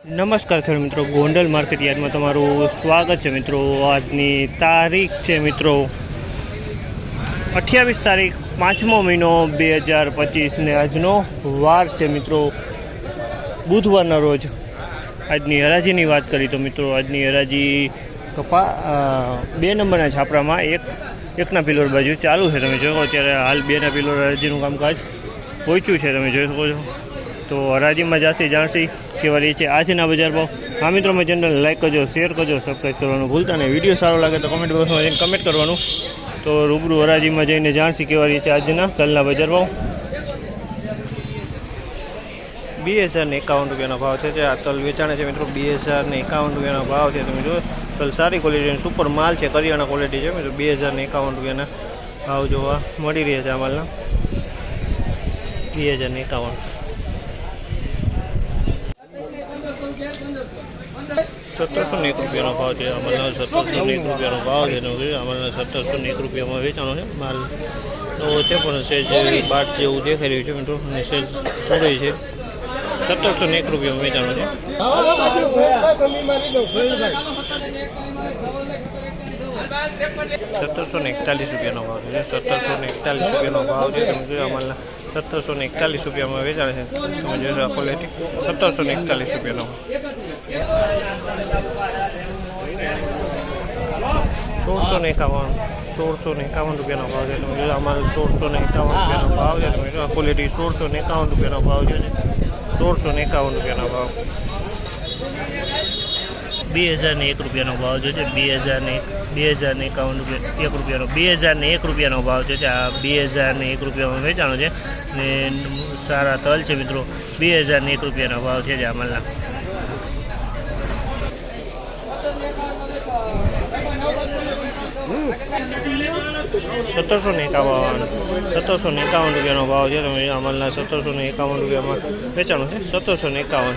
નમસ્કાર ખેડૂત મિત્રો, ગોંડલ માર્કેટ યાર્ડમાં તમારું સ્વાગત છે મિત્રો। આજની તારીખ છે મિત્રો 28 તારીખ 5મો મહિનો 2025 ને આજનો વાર છે મિત્રો બુધવારના રોજ। આજની હરાજીની વાત કરી તો મિત્રો આજની હરાજી કપા 2 નંબરના છાપરામાં એકના પિલોર બાજુ ચાલુ છે। તમે જોયો અત્યારે હાલ 2ના પિલોર હરાજીનું કામકાજ પહોંચ્યું છે, તમે જોઈ શકો છો। તો હરાજીમાં જાતે જાણશી કેવા રહી છે આજના બજાર ભાવ। હા મિત્રો, મેં ચેનલ લાઈક કરજો, શેર કરજો, સબસ્ક્રાઈબ કરવાનું ભૂલતા નહીં। વિડીયો સારો લાગે તો કમેન્ટ બોક્સમાં જઈને કમેન્ટ કરવાનું। તો રૂબરૂ હરાજીમાં જઈને જાણશી કેવા રહી છે આજના તલના બજાર ભાવ। 2051 રૂપિયાનો ભાવ છે જે આ તલ વેચાણે છે મિત્રો। 2051 રૂપિયાનો ભાવ છે। તમે જો તલ સારી ક્વોલિટીનો સુપર માલ છે, કરિયાણા ક્વોલિટી છે મિત્રો। 2051 રૂપિયાના ભાવ જોવા મળી રહ્યા છે આ માલના। 2051 1701 રૂપિયાનો ભાવ છે અમલના। 1701 રૂપિયાનો ભાવ છે અમલના। 1701 રૂપિયામાં વેચાણો છે માલ તો છે, પણ સેજ બાટ જેવું દેખાઈ રહ્યું છે મિત્રો અને સેજ થોડી છે। 1701 રૂપિયામાં વેચાણો છે। 1741 રૂપિયાનો ભાવ છે। 1741 રૂપિયાનો ભાવ છે તમે જોયો અમલના। 1741 રૂપિયામાં વેચાણ છે, તમે જોયો ક્વોલિટી। 1741 રૂપિયાનો 1651 રૂપિયાનો ભાવ છે। તમે જોયો અમારે 1651 રૂપિયાનો ભાવ છે। તમે જોયો ક્વોલિટી 1651 રૂપિયાનો ભાવ છે। 1651 રૂપિયાનો ભાવ। 2001 રૂપિયાનો ભાવ છે। 2051 રૂપિયાનો 2001 રૂપિયાનો ભાવ છે। આ 2001 રૂપિયામાં વેચાણો છે ને સારા તલ છે મિત્રો। 2001 રૂપિયાનો ભાવ છે જે અમલના। 1751 રૂપિયાનો ભાવ છે। તમે અમલના 1751 રૂપિયામાં વેચાણું છે। 1751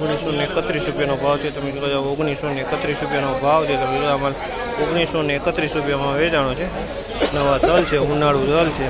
1931 રૂપિયાનો ભાવ છે। તમે કહો 1931 રૂપિયાનો ભાવ છે। તમે આમાં 1931 રૂપિયામાં વેચાણો છે। નવા તલ છે, ઉનાળુ તલ છે।